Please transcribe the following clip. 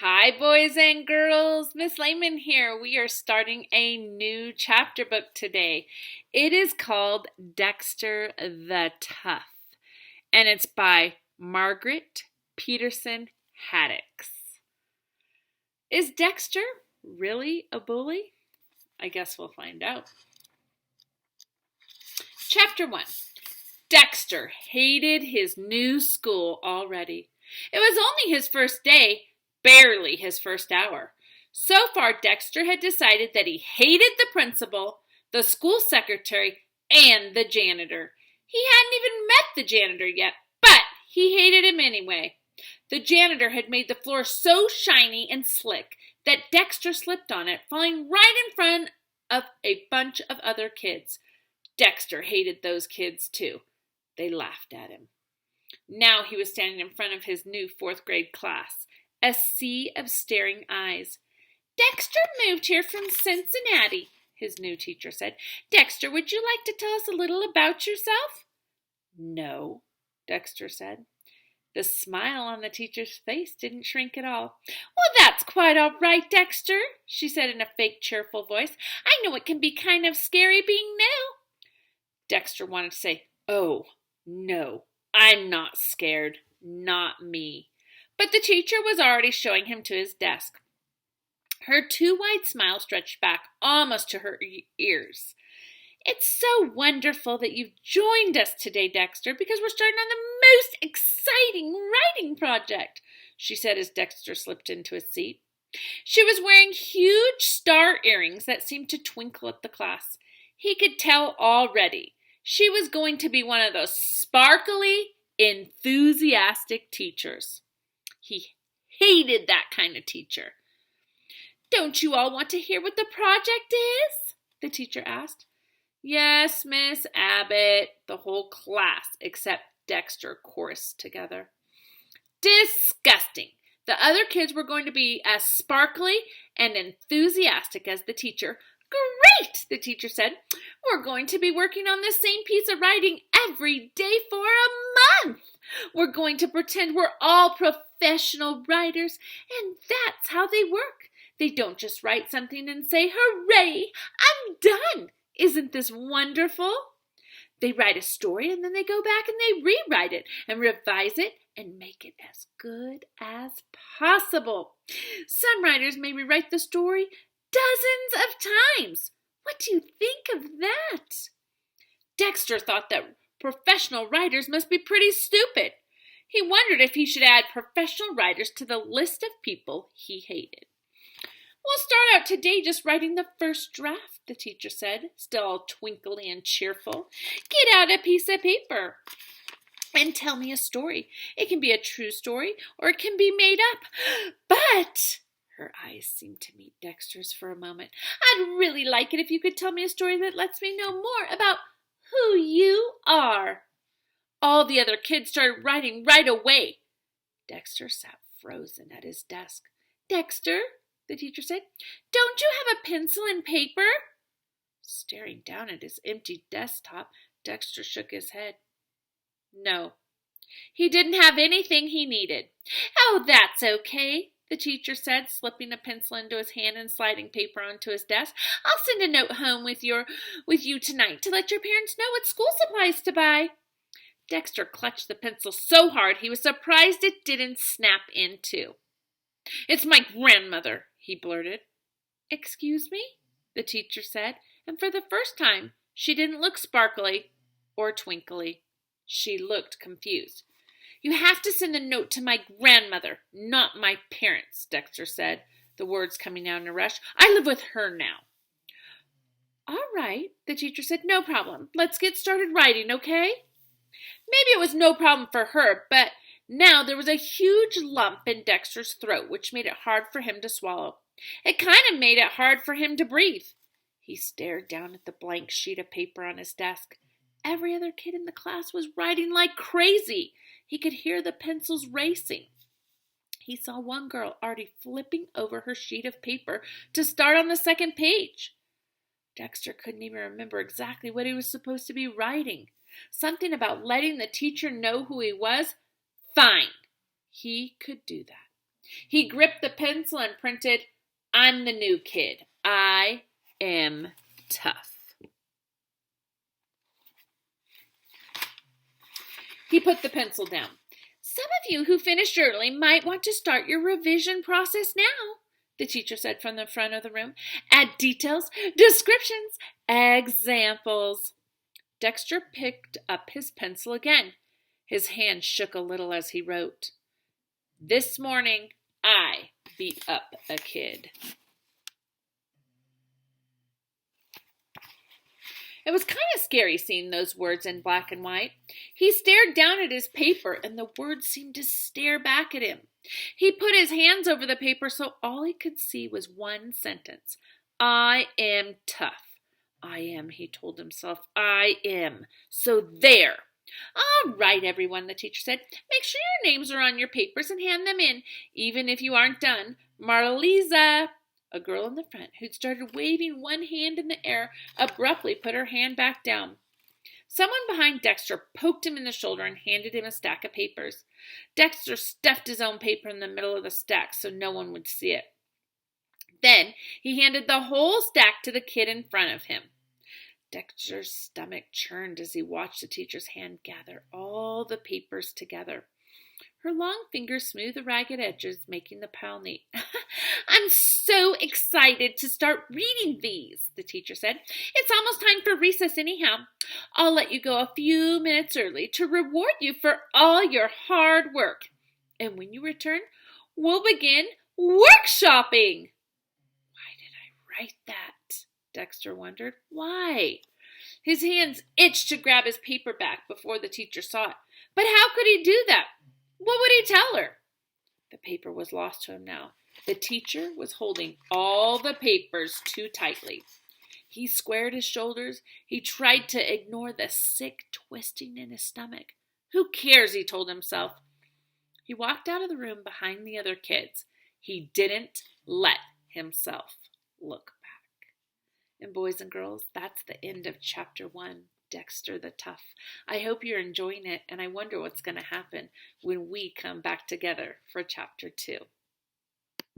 Hi, boys and girls. Miss Lehmann here. We are starting a new chapter book today. It is called Dexter the Tough, and it's by Margaret Peterson Haddix. Is Dexter really a bully? I guess we'll find out. Chapter 1. Dexter hated his new school already. It was only his first day. Barely his first hour. So far, Dexter had decided that he hated the principal, the school secretary, and the janitor. He hadn't even met the janitor yet, but he hated him anyway. The janitor had made the floor so shiny and slick that Dexter slipped on it, falling right in front of a bunch of other kids. Dexter hated those kids too. They laughed at him. Now he was standing in front of his new fourth grade class. A sea of staring eyes. Dexter moved here from Cincinnati, his new teacher said. Dexter, would you like to tell us a little about yourself? No, Dexter said. The smile on the teacher's face didn't shrink at all. Well, that's quite all right, Dexter, she said in a fake cheerful voice. I know it can be kind of scary being new. Dexter wanted to say, oh, no, I'm not scared. Not me. But the teacher was already showing him to his desk. Her too wide smile stretched back almost to her ears. It's so wonderful that you've joined us today, Dexter, because we're starting on the most exciting writing project, she said as Dexter slipped into his seat. She was wearing huge star earrings that seemed to twinkle at the class. He could tell already she was going to be one of those sparkly, enthusiastic teachers. He hated that kind of teacher. Don't you all want to hear what the project is? The teacher asked. Yes, Miss Abbott, the whole class except Dexter chorused together. Disgusting. The other kids were going to be as sparkly and enthusiastic as the teacher. Great, the teacher said. We're going to be working on the same piece of writing every day for a month. We're going to pretend we're all professional writers, and that's how they work. They don't just write something and say, hooray, I'm done. Isn't this wonderful? They write a story and then they go back and they rewrite it and revise it and make it as good as possible. Some writers may rewrite the story dozens of times. What do you think of that? Dexter thought that professional writers must be pretty stupid. He wondered if he should add professional writers to the list of people he hated. We'll start out today just writing the first draft, the teacher said, still all twinkly and cheerful. Get out a piece of paper and tell me a story. It can be a true story or it can be made up. But her eyes seemed to meet Dexter's for a moment. I'd really like it if you could tell me a story that lets me know more about who you are. All the other kids started writing right away. Dexter sat frozen at his desk. Dexter, the teacher said, don't you have a pencil and paper? Staring down at his empty desktop, Dexter shook his head. No, he didn't have anything he needed. Oh, that's okay, the teacher said, slipping a pencil into his hand and sliding paper onto his desk. I'll send a note home with you tonight to let your parents know what school supplies to buy. Dexter clutched the pencil so hard he was surprised it didn't snap in two. It's my grandmother, he blurted. Excuse me? The teacher said, and for the first time she didn't look sparkly or twinkly. She looked confused. You have to send a note to my grandmother, not my parents, Dexter said, the words coming out in a rush. I live with her now. All right, the teacher said, no problem. Let's get started writing, okay? Maybe it was no problem for her, but now there was a huge lump in Dexter's throat, which made it hard for him to swallow. It kind of made it hard for him to breathe. He stared down at the blank sheet of paper on his desk. Every other kid in the class was writing like crazy. He could hear the pencils racing. He saw one girl already flipping over her sheet of paper to start on the second page. Dexter couldn't even remember exactly what he was supposed to be writing. Something about letting the teacher know who he was. Fine. He could do that. He gripped the pencil and printed, "I'm the new kid. I am tough." He put the pencil down. "Some of you who finished early might want to start your revision process now," the teacher said from the front of the room. "Add details, descriptions, examples." Dexter picked up his pencil again. His hand shook a little as he wrote, "This morning, I beat up a kid." It was kind of scary seeing those words in black and white. He stared down at his paper, and the words seemed to stare back at him. He put his hands over the paper so all he could see was one sentence. "I am tough. I am," he told himself. "I am. So there." "All right, everyone," the teacher said. "Make sure your names are on your papers and hand them in, even if you aren't done. Marliza." A girl in the front, who'd started waving one hand in the air, abruptly put her hand back down. Someone behind Dexter poked him in the shoulder and handed him a stack of papers. Dexter stuffed his own paper in the middle of the stack so no one would see it. Then he handed the whole stack to the kid in front of him. Dexter's stomach churned as he watched the teacher's hand gather all the papers together. Her long fingers smoothed the ragged edges, making the pile neat. "I'm so excited to start reading these," the teacher said. "It's almost time for recess anyhow. I'll let you go a few minutes early to reward you for all your hard work. And when you return, we'll begin workshopping." Why did I write that? Dexter wondered. Why? His hands itched to grab his paper back before the teacher saw it. But how could he do that? What would he tell her? The paper was lost to him now. The teacher was holding all the papers too tightly. He squared his shoulders. He tried to ignore the sick twisting in his stomach. "Who cares?" he told himself. He walked out of the room behind the other kids. He didn't let himself look back. And boys and girls, that's the end of chapter 1. Dexter the Tough. I hope you're enjoying it, and I wonder what's going to happen when we come back together for chapter 2.